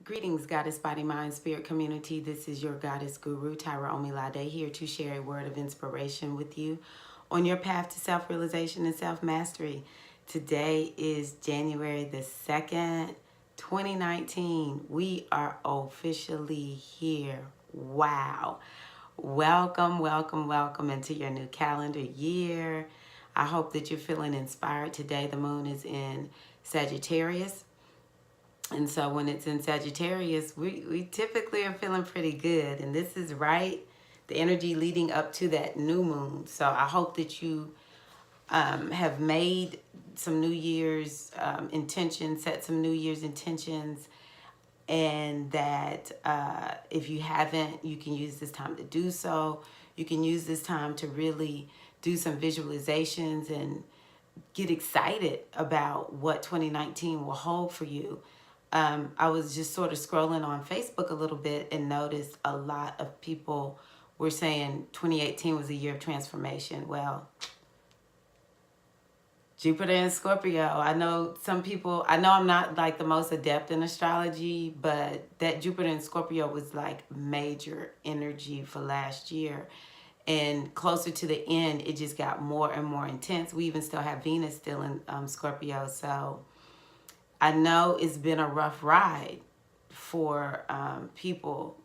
Greetings, Goddess Body Mind Spirit community. This is your Goddess Guru, Tyra Omilade, here to share a word of inspiration with you on your path to self-realization and self-mastery. Today is January the 2nd, 2019. We are officially here. Wow. Welcome, welcome, welcome into your new calendar year. I hope that you're feeling inspired today. The moon is in Sagittarius. And so when it's in Sagittarius, we typically are feeling pretty good. And this is right, the energy leading up to that new moon. So I hope that you have made some New Year's intentions, set some New Year's intentions. And that if you haven't, you can use this time to do so. You can use this time to really do some visualizations and get excited about what 2019 will hold for you. I was just sort of scrolling on Facebook a little bit and noticed a lot of people were saying 2018 was a year of transformation. Well, Jupiter and Scorpio. I know some people, I know I'm not like the most adept in astrology, but that Jupiter and Scorpio was like major energy for last year. And closer to the end, it just got more and more intense. We even still have Venus still in Scorpio. So I know it's been a rough ride for people.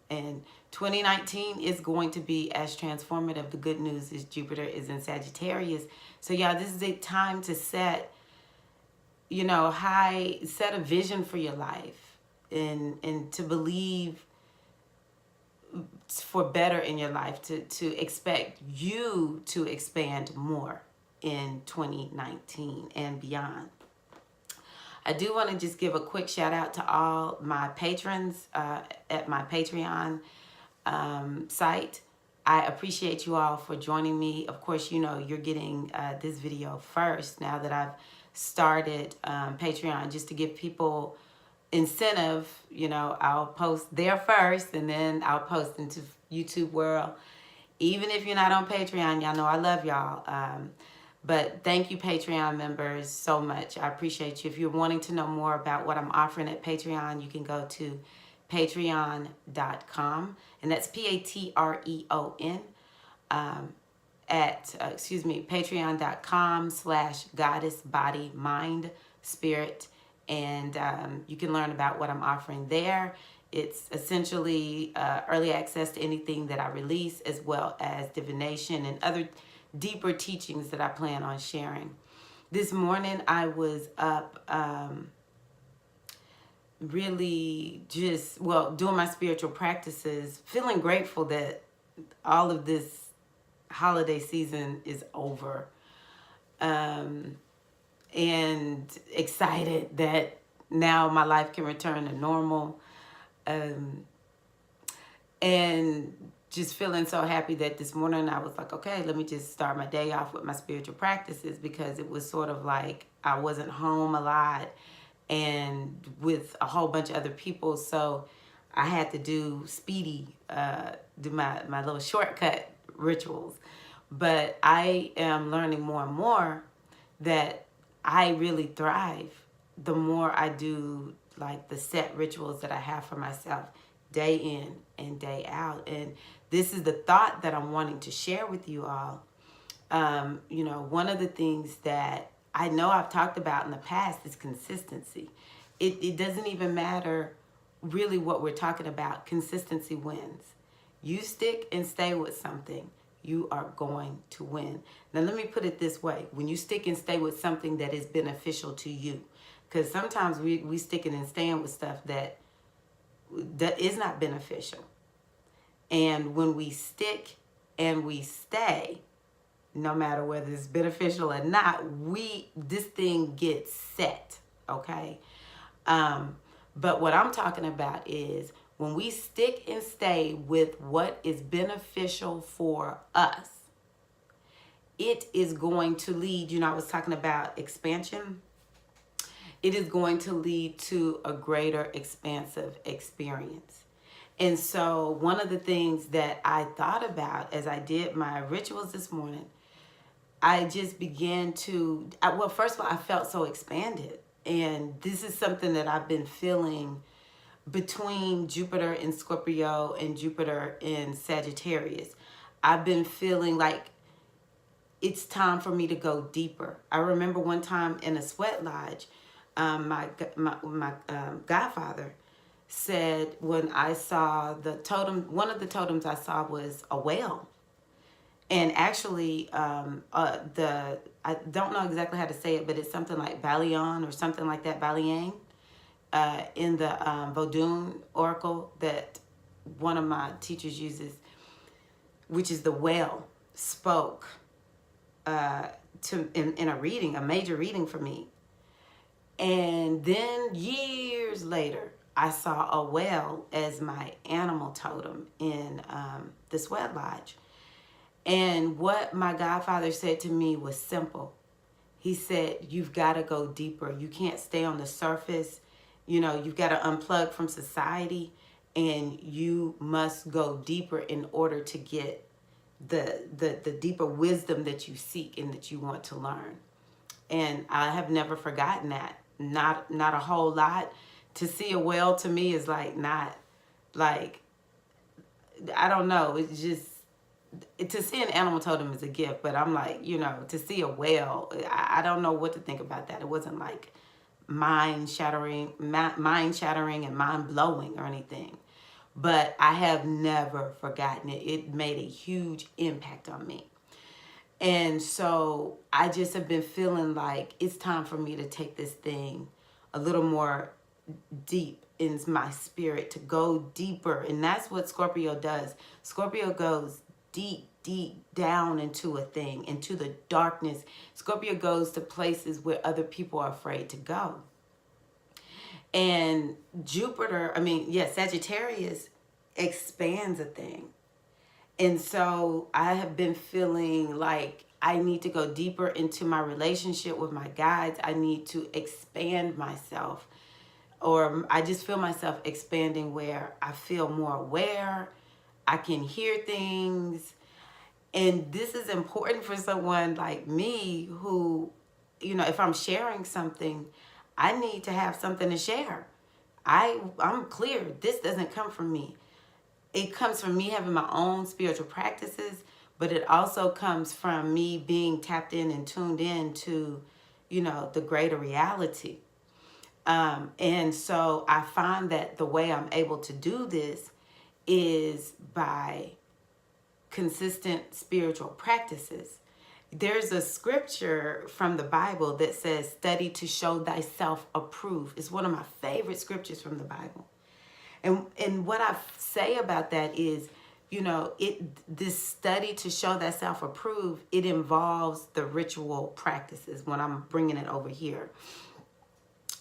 And 2019 is going to be as transformative. The good news is Jupiter is in Sagittarius. So yeah, this is a time to set, set a vision for your life and to believe for better in your life, to expect you to expand more in 2019 and beyond. I do want to just give a quick shout out to all my patrons at my Patreon site. I appreciate you all for joining me. Of course, you're getting this video first now that I've started Patreon, just to give people incentive. I'll post there first and then I'll post into YouTube world. Even if you're not on Patreon, y'all know I love y'all. But thank you, Patreon members, so much. I appreciate you. If you're wanting to know more about what I'm offering at Patreon, you can go to patreon.com. And that's Patreon patreon.com/goddess body mind spirit. And you can learn about what I'm offering there. It's essentially early access to anything that I release, as well as divination and other deeper teachings that I plan on sharing. This morning I was up really just, doing my spiritual practices, feeling grateful that all of this holiday season is over, and excited that now my life can return to normal, and just feeling so happy that this morning I was like, okay, let me just start my day off with my spiritual practices, because it was sort of like I wasn't home a lot and with a whole bunch of other people. So I had to do do my little shortcut rituals. But I am learning more and more that I really thrive the more I do like the set rituals that I have for myself day in and day out. And this is the thought that I'm wanting to share with you all. One of the things that I know I've talked about in the past is consistency. It doesn't even matter really what we're talking about. Consistency wins. You stick and stay with something, you are going to win. Now, let me put it this way. When you stick and stay with something that is beneficial to you, because sometimes we sticking and staying with stuff that is not beneficial. And when we stick and we stay, no matter whether it's beneficial or not, this thing gets set, okay? But what I'm talking about is when we stick and stay with what is beneficial for us, it is going to lead, I was talking about expansion. It is going to lead to a greater expansive experience. And so one of the things that I thought about as I did my rituals this morning, I just began to, first of all, I felt so expanded. And this is something that I've been feeling between Jupiter in Scorpio and Jupiter in Sagittarius, I've been feeling like it's time for me to go deeper. I remember one time in a sweat lodge, my godfather said when I saw the totem, one of the totems I saw was a whale. And actually, I don't know exactly how to say it, but it's something like Balion or something like that, Baliang, in the Vodun oracle that one of my teachers uses, which is the whale, spoke in a reading, a major reading for me. And then years later, I saw a whale as my animal totem in the sweat lodge. And what my godfather said to me was simple. He said, you've got to go deeper. You can't stay on the surface. You know, you've got to unplug from society, and you must go deeper in order to get the deeper wisdom that you seek and that you want to learn. And I have never forgotten that. Not a whole lot. To see a whale to me is like not like, I don't know. It's just, to see an animal totem is a gift, but I'm like, you know, to see a whale, I don't know what to think about that. It wasn't like mind shattering and mind blowing or anything, but I have never forgotten it. It made a huge impact on me. And so I just have been feeling like it's time for me to take this thing a little more deep in my spirit, to go deeper. And that's what Scorpio does. Scorpio goes deep down into a thing, into the darkness. Scorpio goes to places where other people are afraid to go. And Sagittarius expands a thing. And so I have been feeling like I need to go deeper into my relationship with my guides. I need to expand myself, or I just feel myself expanding where I feel more aware. I can hear things. And this is important for someone like me who, you know, if I'm sharing something, I need to have something to share. I'm clear. This doesn't come from me. It comes from me having my own spiritual practices, but it also comes from me being tapped in and tuned in to, you know, the greater reality. And so I find that the way I'm able to do this is by consistent spiritual practices. There's a scripture from the Bible that says, study to show thyself approved. It's one of my favorite scriptures from the Bible. And what I say about that is, you know, this study to show thyself approved, it involves the ritual practices when I'm bringing it over here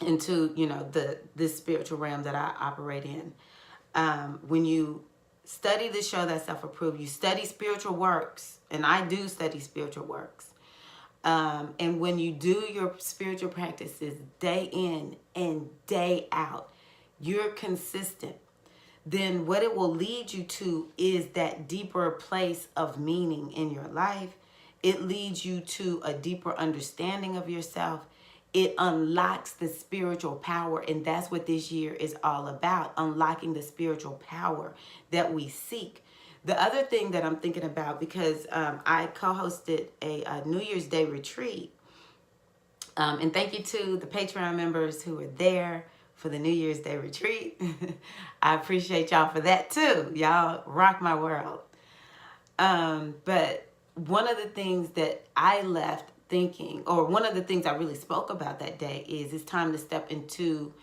into, you know, this spiritual realm that I operate in. When you study to show thyself approved, you study spiritual works, and I do study spiritual works. And when you do your spiritual practices day in and day out, you're consistent, then what it will lead you to is that deeper place of meaning in your life. It leads you to a deeper understanding of yourself. It unlocks the spiritual power, and that's what this year is all about, unlocking the spiritual power that we seek. The other thing that I'm thinking about, because I co-hosted a New Year's Day retreat, and thank you to the Patreon members who were there for the New Year's Day retreat. I appreciate y'all for that too. Y'all rock my world. But one of the things that I left thinking, or one of the things I really spoke about that day, is it's time to step into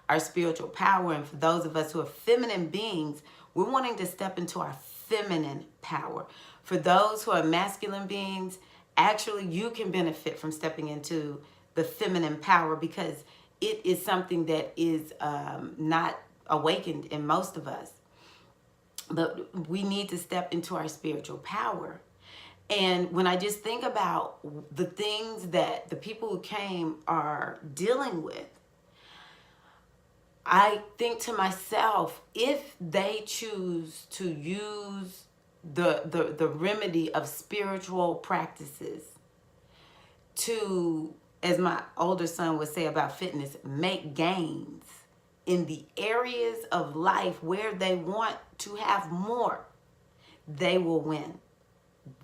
our spiritual power. And for those of us who are feminine beings, we're wanting to step into our feminine power. For those who are masculine beings, actually you can benefit from stepping into the feminine power, because it is something that is not awakened in most of us. But we need to step into our spiritual power. And when I just think about the things that the people who came are dealing with, I think to myself, if they choose to use the remedy of spiritual practices to, as my older son would say about fitness, make gains, in the areas of life where they want to have more, they will win.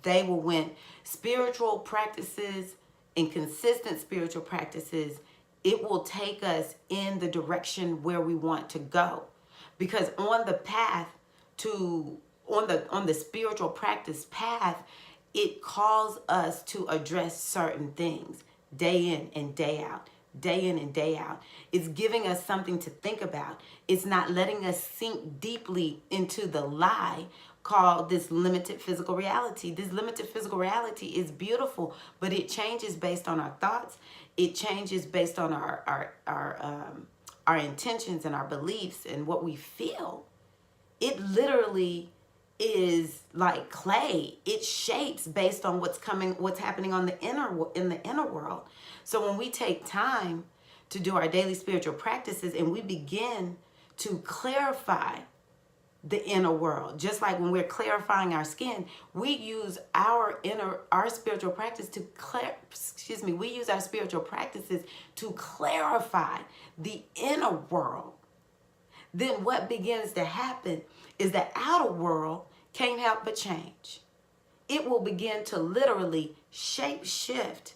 They will win. Spiritual practices and consistent spiritual practices, it will take us in the direction where we want to go. Because on the path to, on the spiritual practice path, it calls us to address certain things day in and day out. Day in and day out. It's giving us something to think about. It's not letting us sink deeply into the lie called this limited physical reality. This limited physical reality is beautiful, but it changes based on our thoughts. It changes based on our intentions and our beliefs and what we feel. It literally is like clay. It shapes based on what's happening in the inner world. So when we take time to do our daily spiritual practices and we begin to clarify the inner world, just like when we're clarifying our skin, we use our spiritual practice to we use our spiritual practices to clarify the inner world. Then what begins to happen is the outer world can't help but change. It will begin to literally shape shift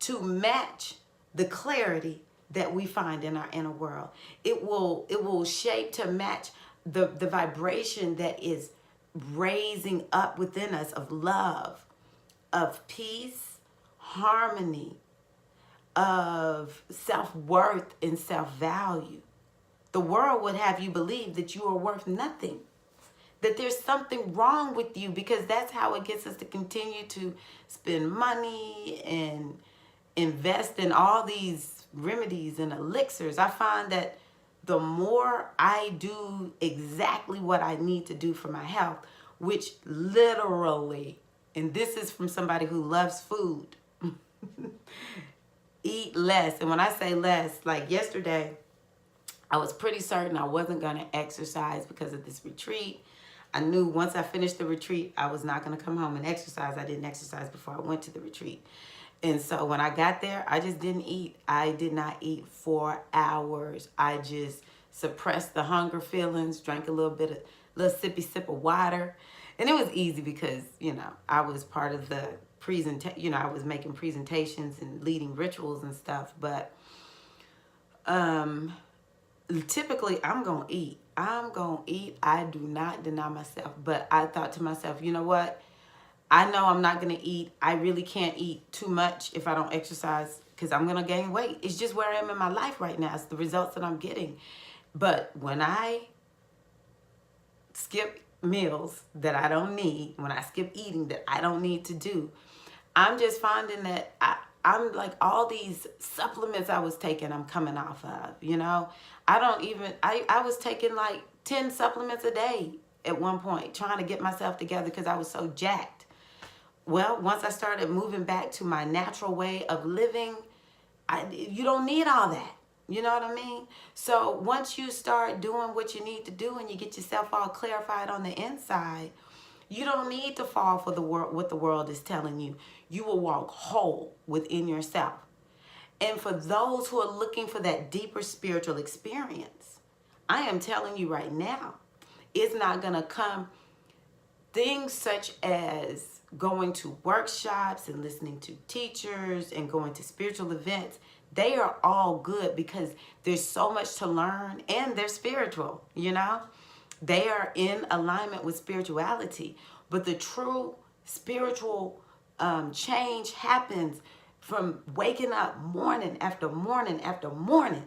to match the clarity that we find in our inner world. It will shape to match the vibration that is raising up within us of love, of peace, harmony, of self-worth and self-value. The world would have you believe that you are worth nothing, that there's something wrong with you, because that's how it gets us to continue to spend money and invest in all these remedies and elixirs. I find that the more I do exactly what I need to do for my health, which literally, and this is from somebody who loves food, eat less. And when I say less, like yesterday, I was pretty certain I wasn't going to exercise because of this retreat. I knew once I finished the retreat, I was not going to come home and exercise. I didn't exercise before I went to the retreat. And so when I got there, I just didn't eat. I did not eat for hours. I just suppressed the hunger feelings, drank a little sippy sip of water. And it was easy because, I was part of the I was making presentations and leading rituals and stuff. But typically I'm going to eat. I do not deny myself. But I thought to myself, you know what? I know I'm not going to eat. I really can't eat too much if I don't exercise, because I'm going to gain weight. It's just where I am in my life right now. It's the results that I'm getting. But when I skip meals that I don't need, when I skip eating that I don't need to do, I'm just finding that I'm like all these supplements I was taking, I'm coming off of, I was taking like 10 supplements a day at one point, trying to get myself together because I was so jacked. Well, once I started moving back to my natural way of living, you don't need all that. You know what I mean? So once you start doing what you need to do and you get yourself all clarified on the inside, you don't need to fall for what the world is telling you. You will walk whole within yourself. And for those who are looking for that deeper spiritual experience, I am telling you right now, it's not going to come. Things such as going to workshops and listening to teachers and going to spiritual events, they are all good because there's so much to learn and they're spiritual, They are in alignment with spirituality. But the true spiritual change happens from waking up morning after morning after morning,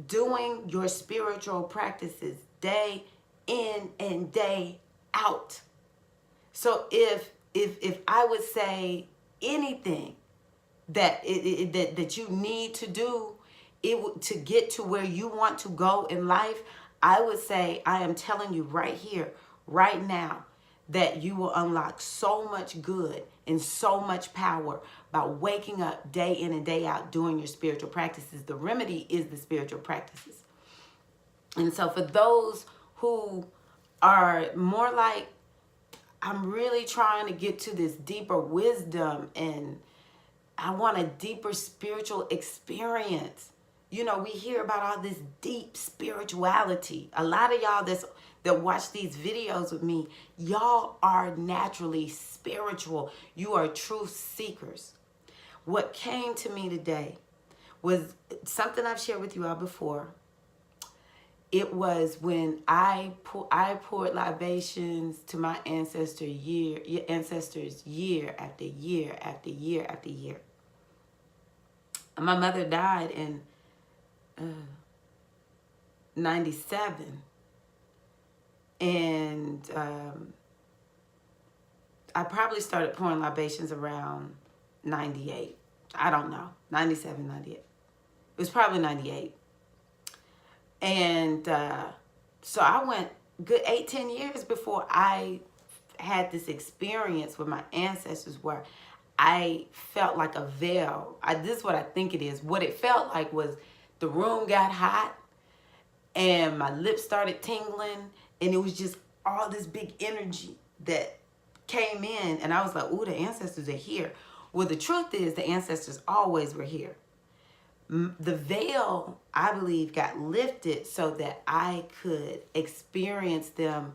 doing your spiritual practices day in and day out. So if I would say anything that that you need to do to get to where you want to go in life, I would say I am telling you right here, right now, that you will unlock so much good and so much power by waking up day in and day out doing your spiritual practices. The remedy is the spiritual practices. And so for those who are more like, I'm really trying to get to this deeper wisdom and I want a deeper spiritual experience, you know, we hear about all this deep spirituality. A lot of y'all that watch these videos with me, y'all are naturally spiritual. You are truth seekers. What came to me today was something I've shared with you all before. It was when I poured libations to my ancestors year after year after year after year. My mother died in 97, and I probably started pouring libations around 98. I don't know, 97, 98. It was probably 98. And so I went good 8-10 years before I had this experience with my ancestors where I felt like a veil. This is what I think it is. What it felt like was the room got hot and my lips started tingling, and it was just all this big energy that came in, and I was like, ooh, the ancestors are here. Well, the truth is the ancestors always were here. The veil, I believe, got lifted so that I could experience them.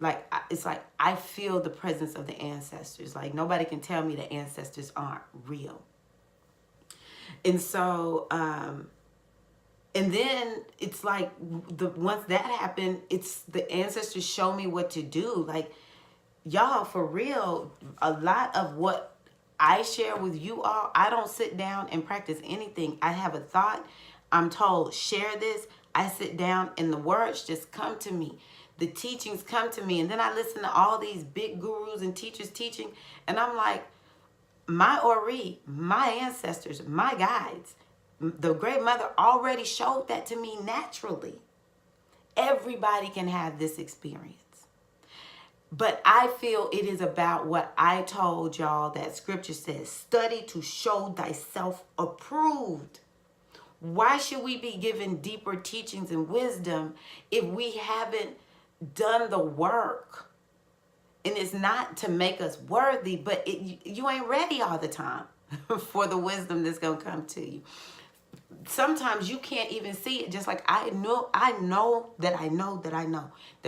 Like, it's like I feel the presence of the ancestors. Like, nobody can tell me the ancestors aren't real. And so, and then it's like once that happened, it's the ancestors show me what to do. Like, y'all, for real, a lot of what I share with you all, I don't sit down and practice anything. I have a thought. I'm told, share this. I sit down and the words just come to me. The teachings come to me. And then I listen to all these big gurus and teachers teaching. And I'm like, my Ori, my ancestors, my guides, the Great Mother already showed that to me naturally. Everybody can have this experience. But I feel it is about what I told y'all that scripture says, study to show thyself approved. Why should we be given deeper teachings and wisdom if we haven't done the work? And it's not to make us worthy, but you ain't ready all the time for the wisdom that's going to come to you. Sometimes you can't even see it. Just like I know that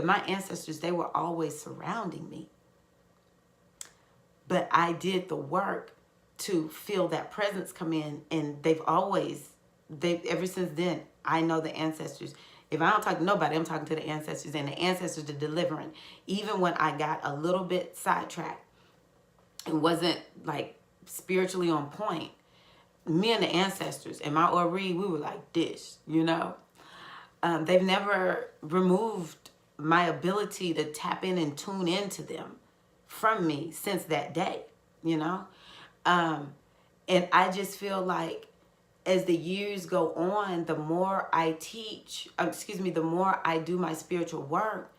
my ancestors, they were always surrounding me. But I did the work to feel that presence come in, and ever since then, I know the ancestors. If I don't talk to nobody, I'm talking to the ancestors, and the ancestors are delivering. Even when I got a little bit sidetracked and wasn't like spiritually on point, me and the ancestors and my Ori, we were like this, you know. They've never removed my ability to tap in and tune into them from me since that day, you know. And I just feel like as the years go on, the more I teach, the more I do my spiritual work,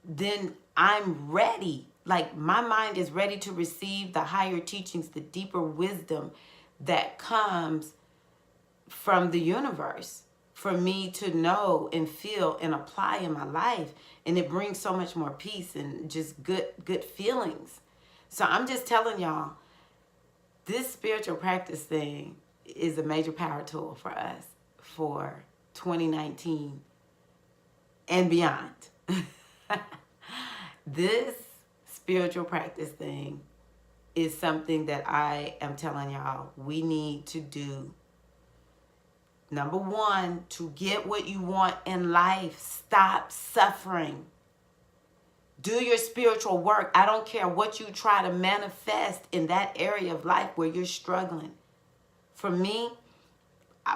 then I'm ready. Like, my mind is ready to receive the higher teachings, the deeper wisdom that comes from the universe for me to know and feel and apply in my life. And it brings so much more peace and just good feelings. So I'm just telling y'all, this spiritual practice thing is a major power tool for us for 2019 and beyond. This spiritual practice thing is something that I am telling y'all we need to do. Number one, to get what you want in life, stop suffering. Do your spiritual work. I don't care what you try to manifest in that area of life where you're struggling. For me,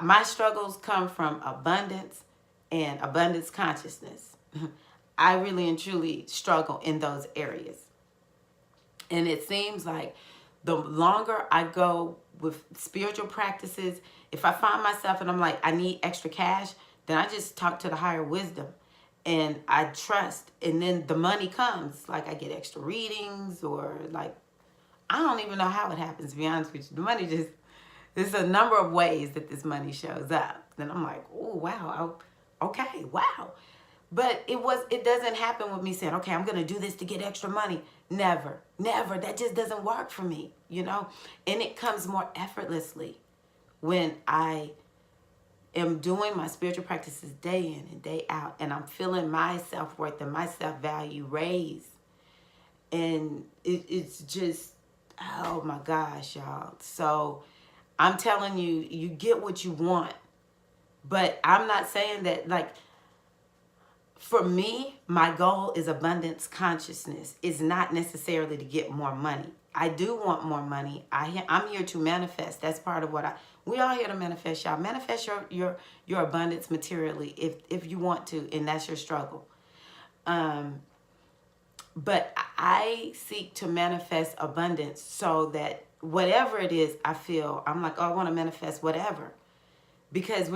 my struggles come from abundance and abundance consciousness. I really and truly struggle in those areas. And it seems like the longer I go with spiritual practices, if I find myself and I'm like, I need extra cash, then I just talk to the higher wisdom and I trust. And then the money comes. Like, I get extra readings, or like, I don't even know how it happens, to be honest with you. The money just, there's a number of ways that this money shows up. Then I'm like, oh, wow. Okay, wow. But it doesn't happen with me saying, okay, I'm going to do this to get extra money. Never. That just doesn't work for me, you know? And it comes more effortlessly when I am doing my spiritual practices day in and day out, and I'm feeling my self-worth and my self-value raised. And it's just, oh my gosh, y'all. So I'm telling you, you get what you want. But I'm not saying that, like, for me, my goal is abundance consciousness. It's not necessarily to get more money. I do want more money. I'm here to manifest. That's part of what we all here to manifest, y'all. Manifest your abundance materially if you want to, and that's your struggle. But I seek to manifest abundance so that whatever it is I feel, I'm like, oh, I want to manifest whatever. Because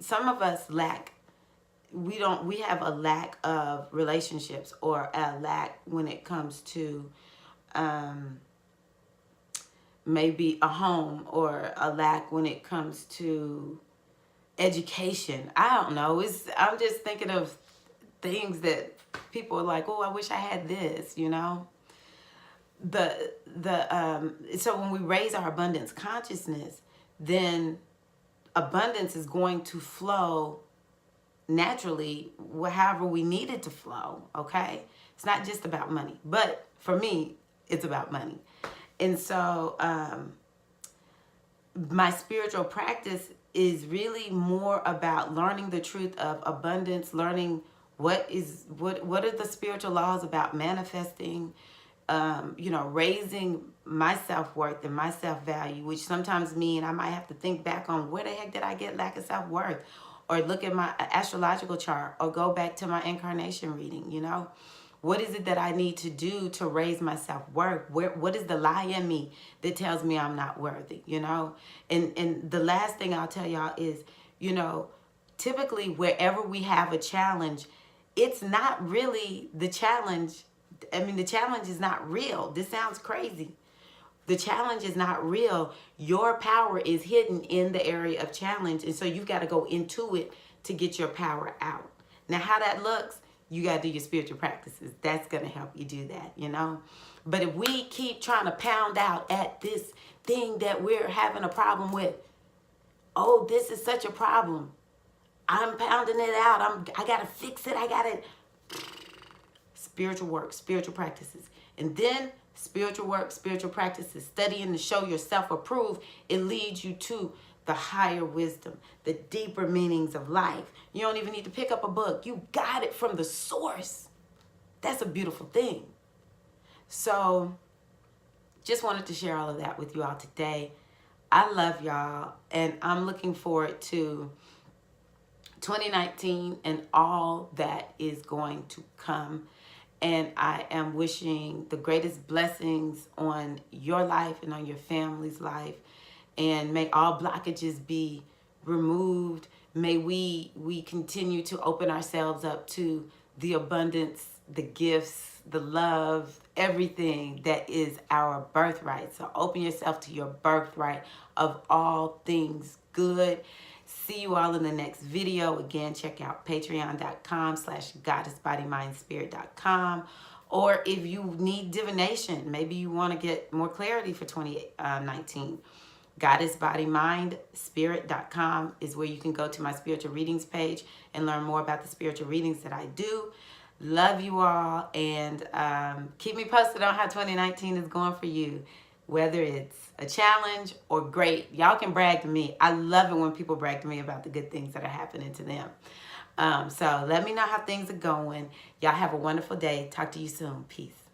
some of us lack, we have a lack of relationships, or a lack when it comes to maybe a home, or a lack when it comes to education. I don't know. I'm just thinking of things that people are like, oh, I wish I had this, you know. So when we raise our abundance consciousness, then abundance is going to flow naturally, however we need it to flow. Okay, it's not just about money, but for me, it's about money. And so my spiritual practice is really more about learning the truth of abundance, learning what are the spiritual laws about manifesting, raising my self-worth and my self-value, which sometimes mean I might have to think back on where the heck did I get lack of self-worth, or look at my astrological chart, or go back to my incarnation reading, you know. What is it that I need to do to raise my self-worth? What is the lie in me that tells me I'm not worthy, you know? And the last thing I'll tell y'all is, you know, typically wherever we have a challenge, it's not really the challenge. I mean, the challenge is not real. This sounds crazy. The challenge is not real. Your power is hidden in the area of challenge. And so you've got to go into it to get your power out. Now, how that looks, you got to do your spiritual practices. That's going to help you do that, you know. But if we keep trying to pound out at this thing that we're having a problem with, oh, this is such a problem, I'm pounding it out, I got to fix it, I got to... Spiritual work, spiritual practices. And then spiritual work, spiritual practices, studying to show yourself approved, it leads you to the higher wisdom, the deeper meanings of life. You don't even need to pick up a book. You got it from the source. That's a beautiful thing. So just wanted to share all of that with you all today. I love y'all, and I'm looking forward to 2019 and all that is going to come. And I am wishing the greatest blessings on your life and on your family's life. And may all blockages be removed. May we continue to open ourselves up to the abundance, the gifts, the love, everything that is our birthright. So open yourself to your birthright of all things good. See you all in the next video. Again, check out patreon.com/goddessbodymindspirit.com. Or if you need divination, maybe you want to get more clarity for 2019, goddessbodymindspirit.com is where you can go to my spiritual readings page and learn more about the spiritual readings that I do. Love you all, and keep me posted on how 2019 is going for you. Whether it's a challenge or great, y'all can brag to me. I love it when people brag to me about the good things that are happening to them. So let me know how things are going. Y'all have a wonderful day. Talk to you soon. Peace.